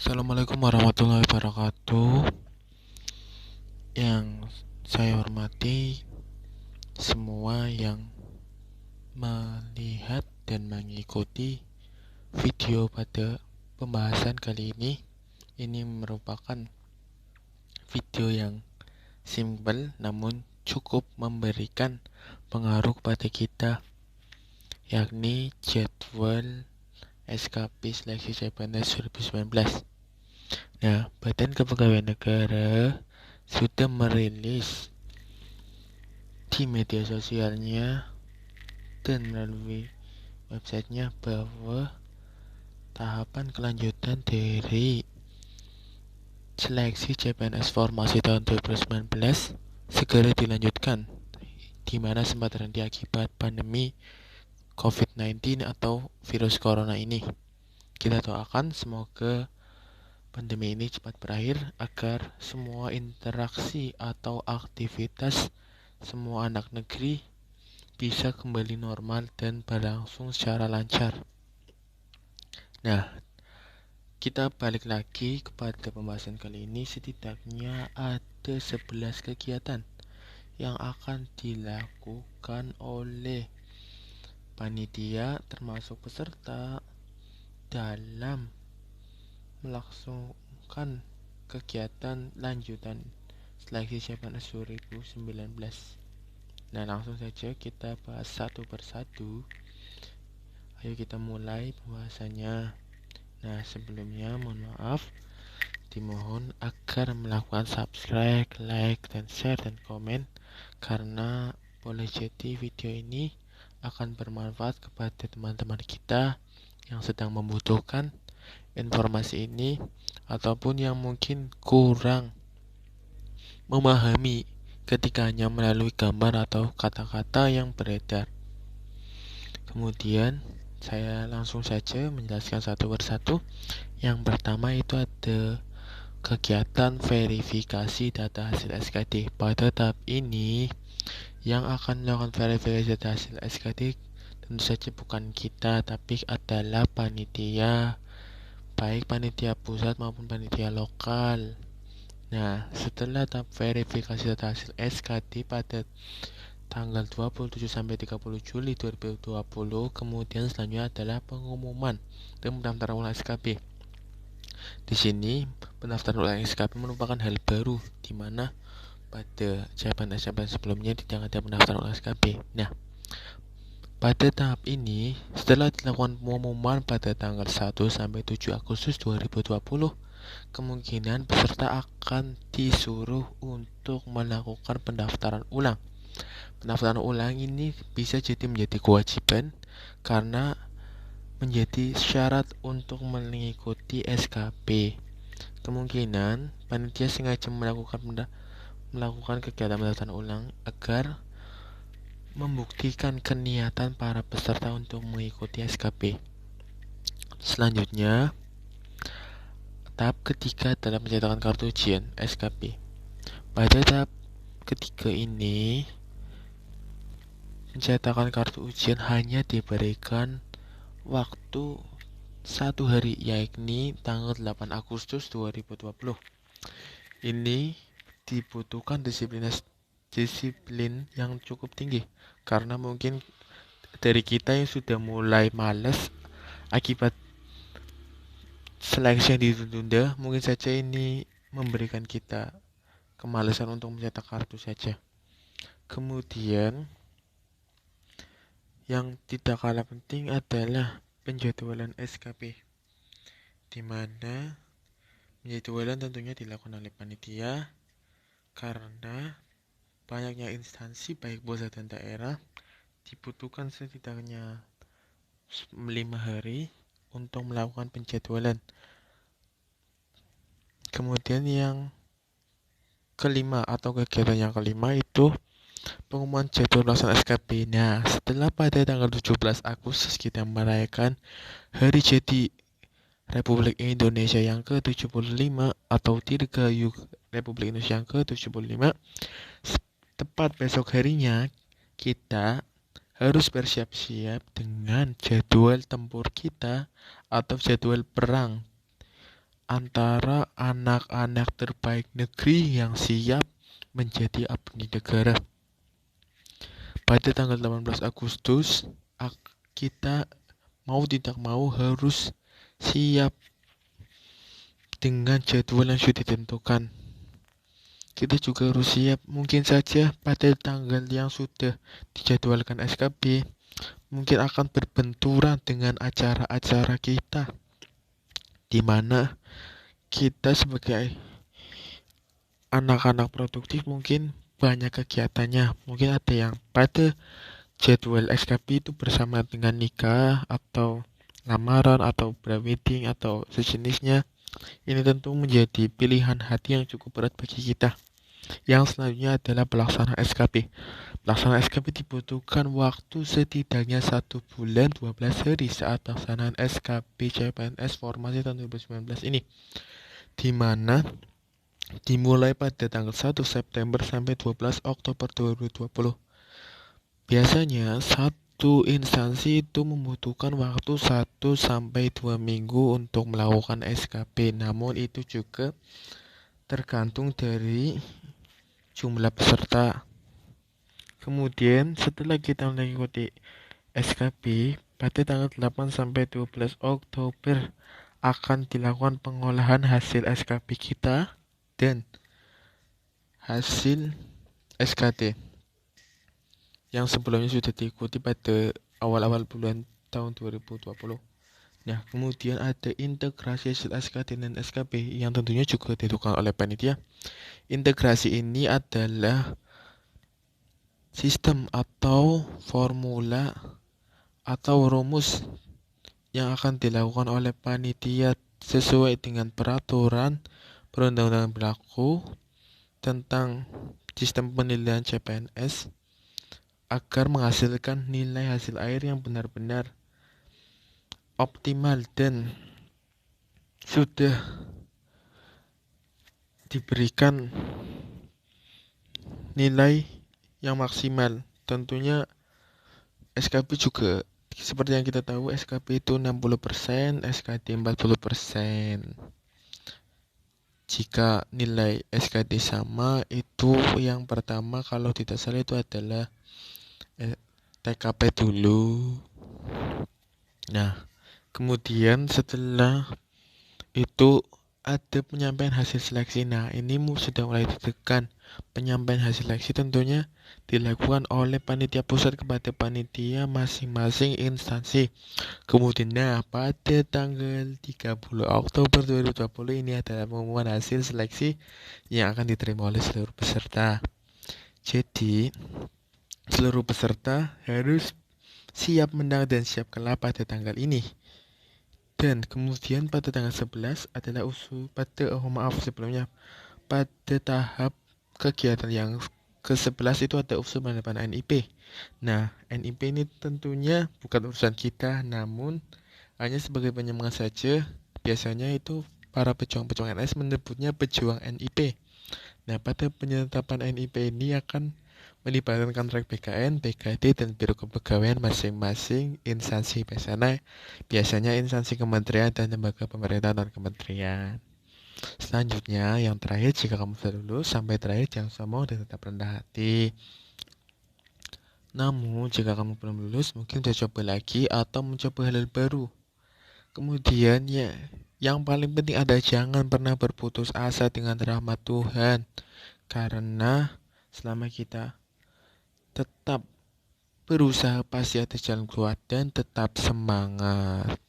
Assalamualaikum warahmatullahi wabarakatuh. Yang saya hormati semua yang melihat dan mengikuti video pada pembahasan kali ini. Ini merupakan video yang simple namun cukup memberikan pengaruh pada kita, yakni jadwal SKP seleksi CPNS 2019. Nah, Badan Kepegawaian Negara sudah merilis di media sosialnya dan melalui websitenya bahwa tahapan kelanjutan dari seleksi CPNS formasi tahun 2019 segera dilanjutkan, di mana sempat terhenti akibat pandemi COVID-19 atau virus corona ini. Kita doakan semoga pandemi ini cepat berakhir agar semua interaksi atau aktivitas semua anak negeri bisa kembali normal dan berlangsung secara lancar. Nah, kita balik lagi kepada pembahasan kali ini. Setidaknya ada 11 kegiatan yang akan dilakukan oleh panitia termasuk peserta dalam melangsungkan kegiatan lanjutan seleksi CPNS 2019. Nah, langsung saja kita bahas satu persatu. Ayo kita mulai pembahasannya. Nah, sebelumnya mohon maaf, dimohon agar melakukan subscribe, like, dan share, dan komen, karena boleh jadi video ini akan bermanfaat kepada teman-teman kita yang sedang membutuhkan informasi ini ataupun yang mungkin kurang memahami ketika hanya melalui gambar atau kata-kata yang beredar. Kemudian saya langsung saja menjelaskan satu persatu. Yang pertama itu ada kegiatan verifikasi data hasil SKD. Pada tahap ini yang akan melakukan verifikasi data hasil SKD tentu saja bukan kita, tapi adalah panitia, baik panitia pusat maupun panitia lokal. Nah, setelah tahap verifikasi data hasil SKD pada tanggal 27 sampai 30 Juli 2020, kemudian selanjutnya adalah pengumuman dan pendaftaran ulang SKP. Di sini, pendaftaran ulang SKP merupakan hal baru, di mana pada CPNS sebelumnya tidak ada pendaftaran ulang SKP. Nah, pada tahap ini, setelah dilakukan pengumuman pada tanggal 1 sampai 7 Agustus 2020, kemungkinan peserta akan disuruh untuk melakukan pendaftaran ulang. Pendaftaran ulang ini bisa jadi menjadi kewajiban karena menjadi syarat untuk mengikuti SKP. Kemungkinan panitia sengaja melakukan kegiatan pendaftaran ulang agar membuktikan keniatan para peserta untuk mengikuti SKP. Selanjutnya, tahap ketiga adalah pencetakan kartu ujian SKP. Pada tahap ketiga ini, pencetakan kartu ujian hanya diberikan waktu 1 hari, yakni tanggal 8 Agustus 2020. Ini dibutuhkan disiplin yang cukup tinggi, karena mungkin dari kita yang sudah mulai malas akibat seleksi yang ditunda, mungkin saja ini memberikan kita kemalasan untuk mencetak kartu saja. Kemudian yang tidak kalah penting adalah penjadwalan SKP, di mana penjadwalan tentunya dilakukan oleh panitia karena banyaknya instansi baik pusat dan daerah. Dibutuhkan setidaknya 5 hari untuk melakukan penjadwalan. Kemudian yang kelima atau kegiatan yang kelima itu pengumuman jadwal pelaksanaan SKP. Nah, setelah pada tanggal 17 Agustus kita merayakan Hari Jadi Republik Indonesia yang ke-75 atau Dirgahayu Republik Indonesia yang ke-75, tepat besok harinya kita harus bersiap-siap dengan jadwal tempur kita atau jadwal perang antara anak-anak terbaik negeri yang siap menjadi abdi negara. Pada tanggal 18 Agustus, kita mau tidak mau harus siap dengan jadwal yang sudah ditentukan. Kita juga harus siap, mungkin saja pada tanggal yang sudah dijadwalkan SKB mungkin akan berbenturan dengan acara-acara kita, di mana kita sebagai anak-anak produktif mungkin banyak kegiatannya. Mungkin ada yang pada jadwal SKB itu bersama dengan nikah atau lamaran atau prewedding atau sejenisnya. Ini tentu menjadi pilihan hati yang cukup berat bagi kita. Yang selanjutnya adalah pelaksanaan SKB. Pelaksanaan SKB dibutuhkan waktu setidaknya 1 bulan 12 hari saat pelaksanaan SKB CPNS formasi tahun 2019 ini, di mana dimulai pada tanggal 1 September sampai 12 Oktober 2020. Biasanya satu instansi itu membutuhkan waktu 1 sampai 2 minggu untuk melakukan SKB. Namun itu juga tergantung dari jumlah peserta. Kemudian setelah kita mengikuti SKB pada tanggal 8 sampai 12 Oktober akan dilakukan pengolahan hasil SKB kita dan hasil SKT yang sebelumnya sudah diikuti pada awal-awal bulan tahun 2020. Nah, kemudian ada integrasi hasil SKT dan SKB yang tentunya juga ditentukan oleh panitia. Integrasi ini adalah sistem atau formula atau rumus yang akan dilakukan oleh panitia sesuai dengan peraturan perundang-undangan berlaku tentang sistem penilaian CPNS agar menghasilkan nilai hasil akhir yang benar-benar optimal dan sudah diberikan nilai yang maksimal. Tentunya SKB juga seperti yang kita tahu, SKB itu 60%, SKD 40%. Jika nilai SKD sama, itu yang pertama kalau tidak salah itu adalah TKP dulu. Nah, kemudian setelah itu ada penyampaian hasil seleksi. Nah, ini sudah mulai ditekan. Penyampaian hasil seleksi tentunya dilakukan oleh panitia pusat kepada panitia masing-masing instansi. Kemudian pada tanggal 30 Oktober 2020 ini adalah pengumuman hasil seleksi yang akan diterima oleh seluruh peserta. Jadi, seluruh peserta harus siap menang dan siap kalah pada tanggal ini. Dan kemudian pada tanggal 11 adalah pada tahap kegiatan yang ke-11 itu ada usul penetapan NIP. Nah, NIP ini tentunya bukan urusan kita, namun hanya sebagai penyemangat saja. Biasanya itu para pejuang-pejuang NS menyebutnya pejuang NIP. Nah, pada penetapan NIP ini akan melibatkan kontrak BKN, BKD, dan Biro Kepegawaian masing-masing instansi. Biasanya instansi kementerian dan lembaga pemerintah dan kementerian. Selanjutnya, yang terakhir, jika kamu sudah lulus, sampai terakhir jangan sombong dan tetap rendah hati. Namun, jika kamu belum lulus, mungkin sudah coba lagi atau mencoba hal baru. Kemudian, yang paling penting adalah jangan pernah berputus asa dengan rahmat Tuhan. Karena selama kita tetap berusaha pasti ada jalan keluar dan tetap semangat.